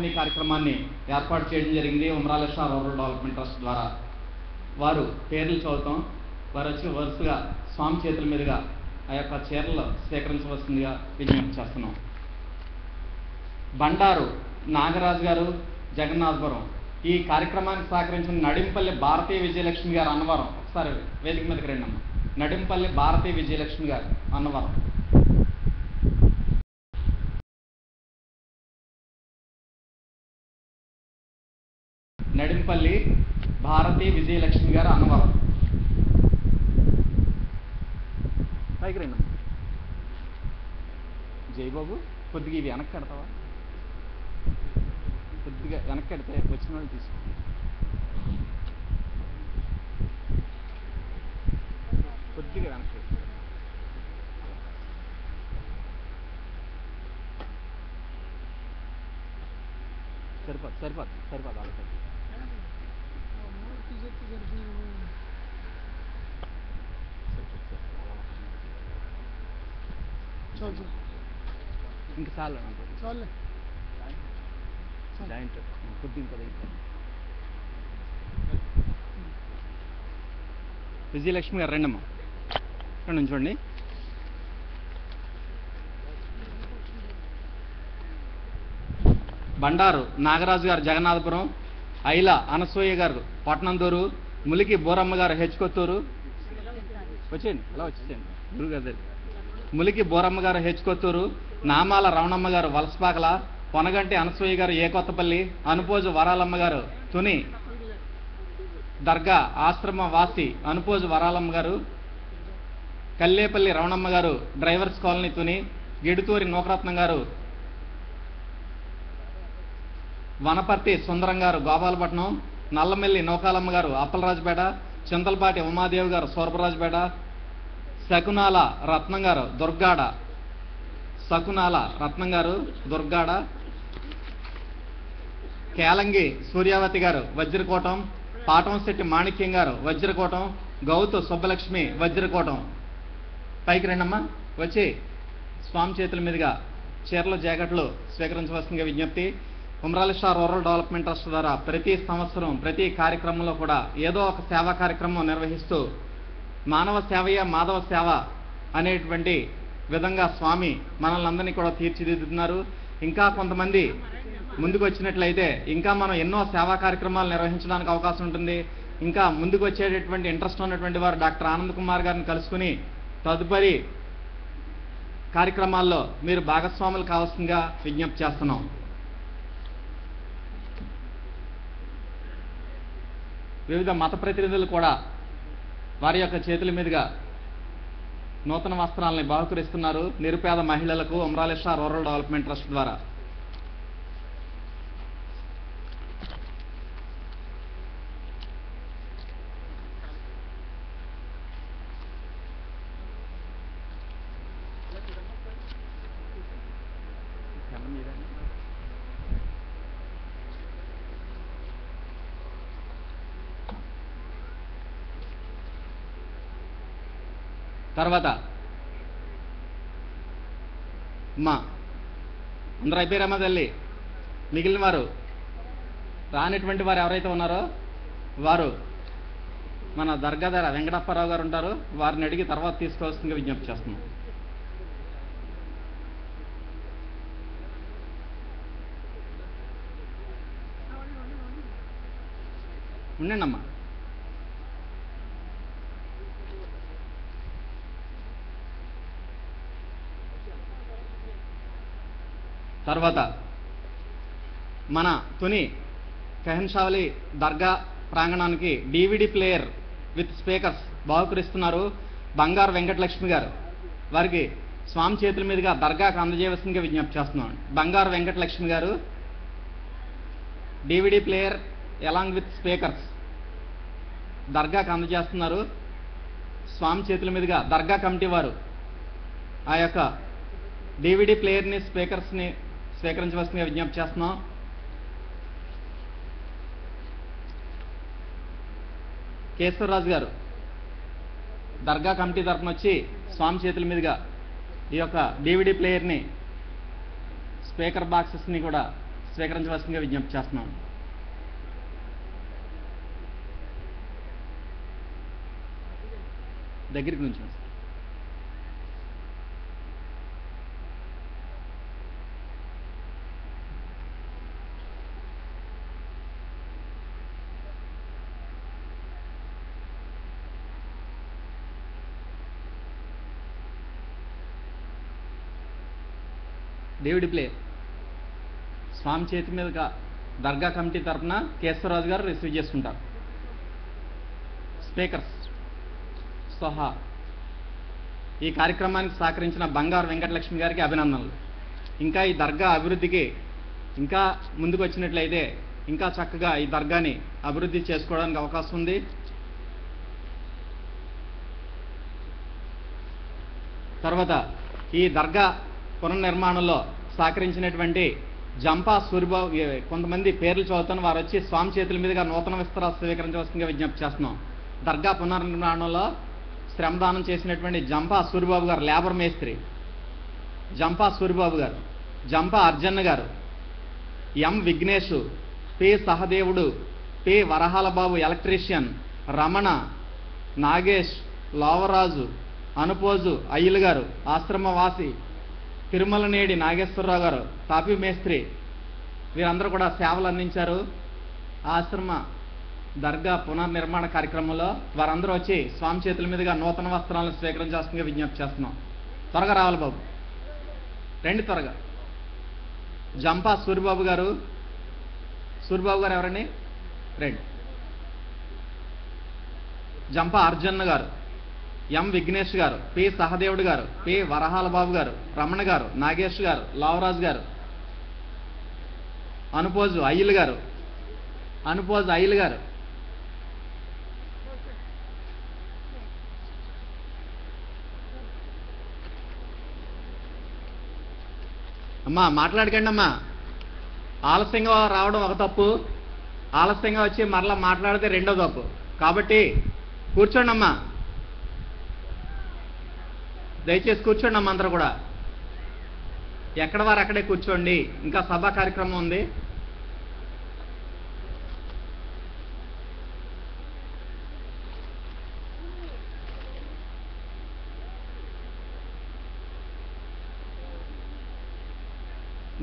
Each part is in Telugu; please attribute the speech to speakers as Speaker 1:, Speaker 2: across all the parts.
Speaker 1: పంపిణీ కార్యక్రమాన్ని ఏర్పాటు చేయడం జరిగింది ఉమరాలేశ్వర రూరల్ డెవలప్మెంట్ ట్రస్ట్ ద్వారా. వారు పేర్లు చదువుతాం. వారు వచ్చి వరుసగా స్వామి చేతుల మీదుగా ఆ యొక్క చీరలు స్వీకరించవలసిందిగా విజ్ఞప్తి చేస్తున్నాం. బండారు నాగరాజు గారు, జగన్నాథపురం. ఈ కార్యక్రమానికి సహకరించిన నడింపల్లి భారతీయ విజయలక్ష్మి గారు, అన్నవరం. ఒకసారి వేదిక మీదకి రండి అమ్మ. నడింపల్లి భారతీయ విజయలక్ష్మి గారు, అన్నవరం. నడింపల్లి భారతీయ విజయలక్ష్మి గారు, అన్నవరం. పైకి రండి. జయబాబు, కొద్దిగా ఇవి వెనక్కి కడతావా? కొద్దిగా వెనక్కి కడితే వచ్చిన వాళ్ళు తీసుకో. కొద్దిగా వెనక్కి సరిపోదు ఆలోచన. ఇంక చాలు జాయింట్ కొద్దిగా విజయలక్ష్మి గారు రండమ్మా, ఇక్కడ నుంచోండి. బండారు నాగరాజు గారు, జగన్నాథపురం. ఐల అనసూయ గారు, పట్నందూరు. ములికి బోరమ్మ గారు, హెచ్కొత్తూరు. వచ్చేయండి, అలా వచ్చేసేయండి గురుగారు. ములికి బోరమ్మ గారు, హెచ్కొత్తూరు. నామాల రమణమ్మ గారు, వలసపాకల. పొనగంటి అనసూయ గారు, ఏ కొత్తపల్లి. అనుపోజు వరాలమ్మ గారు, తుని దర్గా ఆశ్రమ వాసి. అనుపోజు వరాలమ్మ గారు. కల్లేపల్లి రమణమ్మ గారు, డ్రైవర్స్ కాలనీ, తుని. గిడుతూరి నూకరత్నం గారు, వనపర్తి సుందరం గారు, గోపాలపట్నం. నల్లమెల్లి నౌకాలమ్మ గారు, అప్పలరాజుపేట. చింతలపాటి ఉమాదేవి గారు, సూరపరాజుపేట. శకునాల రత్నం గారు, దుర్గాడ. శకునాల రత్నం గారు, దుర్గాడ. కేలంగి సూర్యావతి గారు, వజ్రకోటం. పాటంశెట్టి మాణిక్యం గారు, వజ్రకోటం. గౌతు సుబ్బలక్ష్మి, వజ్రకోటం. పైకి రండమ్మా. వచ్చి స్వామి చేతుల మీదుగా చీరలు, జాకెట్లు స్వీకరించవలసిందిగా విజ్ఞప్తి. ఉమరాలేశ్వర రూరల్ డెవలప్మెంట్ ట్రస్ట్ ద్వారా ప్రతి సంవత్సరం ప్రతి కార్యక్రమంలో కూడా ఏదో ఒక సేవా కార్యక్రమం నిర్వహిస్తూ మానవ సేవయే మాధవ సేవ అనేటువంటి విధంగా స్వామి మనల్ని అందరినీ కూడా తీర్చిదిద్దుతున్నారు. ఇంకా కొంతమంది ముందుకు వచ్చినట్లయితే ఇంకా మనం ఎన్నో సేవా కార్యక్రమాలు నిర్వహించడానికి అవకాశం ఉంటుంది. ఇంకా ముందుకు వచ్చేటటువంటి ఇంట్రెస్ట్ ఉన్నటువంటి వారు డాక్టర్ ఆనంద్ కుమార్ గారిని కలుసుకుని తదుపరి కార్యక్రమాల్లో మీరు భాగస్వాములు కావాల్సిందిగా విజ్ఞప్తి చేస్తున్నాం. వివిధ మత ప్రతినిధులు కూడా వారి యొక్క చేతుల మీదుగా నూతన వస్త్రాలని బహుకరిస్తున్నారు నిరుపేద మహిళలకు ఉమరాలేశ్వర రూరల్ డెవలప్మెంట్ ట్రస్ట్ ద్వారా. తర్వాత మా అందరూ అయిపోయారమ్మా తల్లి. మిగిలిన వారు రానటువంటి వారు ఎవరైతే ఉన్నారో వారు మన దర్గాదార వెంకటప్పారావు గారు ఉంటారు, వారిని అడిగి తర్వాత తీసుకోవాల్సిందిగా విజ్ఞప్తి చేస్తున్నాం. ఉండండి అమ్మా. తర్వాత మన తుని కహన్షావలి దర్గా ప్రాంగణానికి DVD ప్లేయర్ విత్ స్పీకర్స్ బహుకరిస్తున్నారు బంగారు వెంకటలక్ష్మి గారు. వారికి స్వామి చేతుల మీదుగా దర్గాకు అందజేయవలసిందిగా విజ్ఞప్తి చేస్తున్నాం. బంగారు వెంకటలక్ష్మి గారు DVD player along with speakers దర్గాకు అందజేస్తున్నారు. స్వామి చేతుల మీదుగా దర్గా కమిటీ వారు ఆ యొక్క DVD ప్లేయర్ని స్పీకర్స్ని స్వీకరించవలసిందిగా విజ్ఞప్తి చేస్తున్నాం. కేశవరాజు గారు దర్గా కమిటీ తరఫున వచ్చి స్వామి చేతుల మీదుగా ఈ యొక్క DVD ప్లేయర్ని స్పీకర్ బాక్సెస్ని కూడా స్వీకరించవలసిందిగా విజ్ఞప్తి చేస్తున్నాం. దగ్గరికి నుంచి డేవిడ్ ప్లే స్వామి చేతి మీదుగా దర్గా కమిటీ తరఫున కేశవరాజు గారు రిసీవ్ చేసుకుంటారు. స్పీకర్స్ సహా ఈ కార్యక్రమానికి సహకరించిన బంగారు వెంకటలక్ష్మి గారికి అభినందనలు. ఇంకా ఈ దర్గా అభివృద్ధికి ఇంకా ముందుకు వచ్చినట్లయితే ఇంకా చక్కగా ఈ దర్గాని అభివృద్ధి చేసుకోవడానికి అవకాశం ఉంది. తర్వాత ఈ దర్గా పునర్నిర్మాణంలో సహకరించినటువంటి జంపా సూరిబాబు కొంతమంది పేర్లు చదువుతాను, వారు వచ్చి స్వామి చేతుల మీదుగా నూతన విస్తరాలు స్వీకరించవలసిందిగా విజ్ఞప్తి చేస్తున్నాం. దర్గా పునర్నిర్మాణంలో శ్రమదానం చేసినటువంటి జంపా సూరిబాబు గారు లేబర్ మేస్త్రి, జంపా సూరిబాబు గారు, జంపా అర్జన్న గారు, ఎం విఘ్నేషు, పి సహదేవుడు, పి వరహాలబాబు ఎలక్ట్రీషియన్, రమణ, నాగేష్, లోవరాజు, అనుపోజు అయ్యలు గారు ఆశ్రమవాసి, తిరుమలనేడి నాగేశ్వరరావు గారు తాపీ మేస్త్రి, వీరందరూ కూడా సేవలు అందించారు. ఆశ్రమ దర్గా పునర్నిర్మాణ కార్యక్రమంలో వారందరూ వచ్చి స్వామి చేతుల మీదుగా నూతన వస్త్రాలను స్వీకరించాల్సిందిగా విజ్ఞప్తి చేస్తున్నాం. త్వరగా రావాలి బాబు, రండి త్వరగా. జంపా సూరిబాబు గారు, సూరిబాబు గారు ఎవరండి? రండి. జంపా అర్జన్న గారు, ఎం విఘ్నేష్ గారు, పి సహదేవుడు గారు, పి వరహాలబాబు గారు, రమణ గారు, నాగేష్ గారు, లావరాజు గారు, అనుపోజు అయ్యలు గారు, అనుపోజు అయ్యలు గారు, అమ్మా మాట్లాడకండి అమ్మా. ఆలస్యంగా రావడం ఒక తప్పు, ఆలస్యంగా వచ్చి మరలా మాట్లాడితే రెండో తప్పు. కాబట్టి కూర్చోండి అమ్మా, దయచేసి కూర్చోండి అమ్మ. అందరూ కూడా ఎక్కడ వారు అక్కడే కూర్చోండి, ఇంకా సభా కార్యక్రమం ఉంది.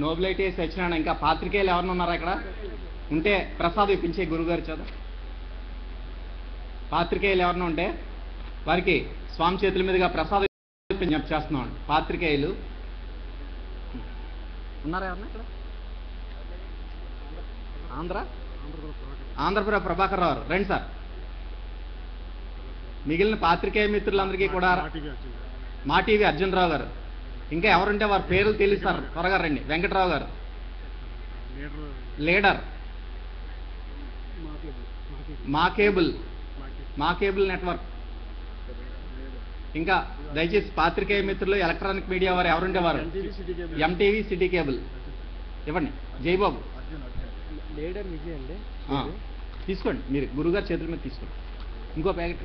Speaker 1: నోబిలిటీ సత్యనారాయణ, ఇంకా పాత్రికేయులు ఎవరిని ఉన్నారా ఇక్కడ? ఉంటే ప్రసాదం ఇప్పించే గురుగారి చేత. పాత్రికేయులు ఎవరైనా ఉంటే వారికి స్వామి చేతుల మీదుగా ప్రసాదం జ్ఞప్తి చేస్తున్నాం. పాత్రికేయులు ఉన్నారా ఎవరన్నా ఇక్కడ? ఆంధ్రపుర ప్రభాకర్ రావు రండి సార్. మిగిలిన పాత్రికేయ మిత్రులందరికీ కూడా మా టీవీ అర్జునరావు గారు, ఇంకా ఎవరుంటే వారి పేర్లు తెలియదు సార్, త్వరగా రండి. వెంకటరావు గారు లీడర్, మా కేబుల్ నెట్వర్క్. ఇంకా దయచేసి పాత్రికేయ మిత్రులు, ఎలక్ట్రానిక్ మీడియా వారు ఎవరుంటే వారు, ఎంటీవీ సిటీ కేబుల్ ఇవ్వండి. జయబాబు తీసుకోండి, మీరు గురుగారు చేతుల మీద తీసుకోండి. ఇంకో ప్యాకెట్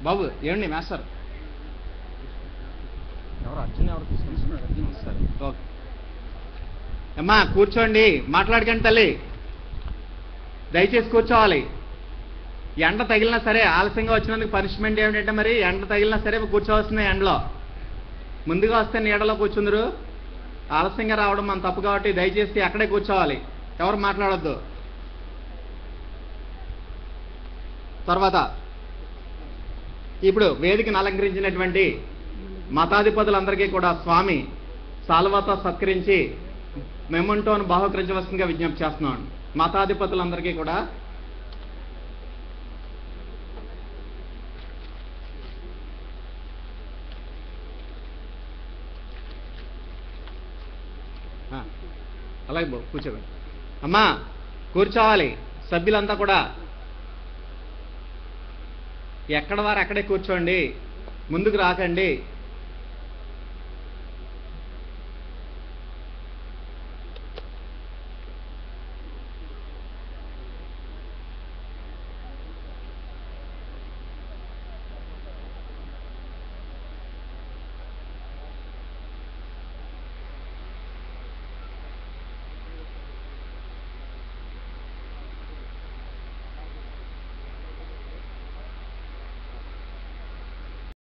Speaker 1: బాబు ఏమండి మాస్టర్ ఎవరు? అర్జున్ ఎవరు తీసుకుంటున్నారు? అర్జున్ వస్తారు. ఓకే అమ్మా కూర్చోండి, మాట్లాడకండి తల్లి, దయచేసి కూర్చోవాలి. ఎండ తగిలినా సరే, ఆలస్యంగా వచ్చినందుకు పనిష్మెంట్ ఏమిటంటే మరి ఎండ తగిలినా సరే కూర్చోవలసిన ఎండలో. ముందుగా వస్తే నీడలో కూర్చుందరు, ఆలస్యంగా రావడం మన తప్పు కాబట్టి దయచేసి అక్కడే కూర్చోవాలి, ఎవరు మాట్లాడొద్దు. తర్వాత ఇప్పుడు వేదికను అలంకరించినటువంటి మతాధిపతులందరికీ కూడా స్వామి సాల్వాతో సత్కరించి మెమంటోను బహుకరించవలసిందిగా విజ్ఞప్తి చేస్తున్నాను. మతాధిపతులందరికీ కూడా అలాగే బాబు కూర్చోండి. అమ్మా కూర్చోవాలి, సభ్యులంతా కూడా ఎక్కడ వారు అక్కడే కూర్చోండి, ముందుకు రాకండి.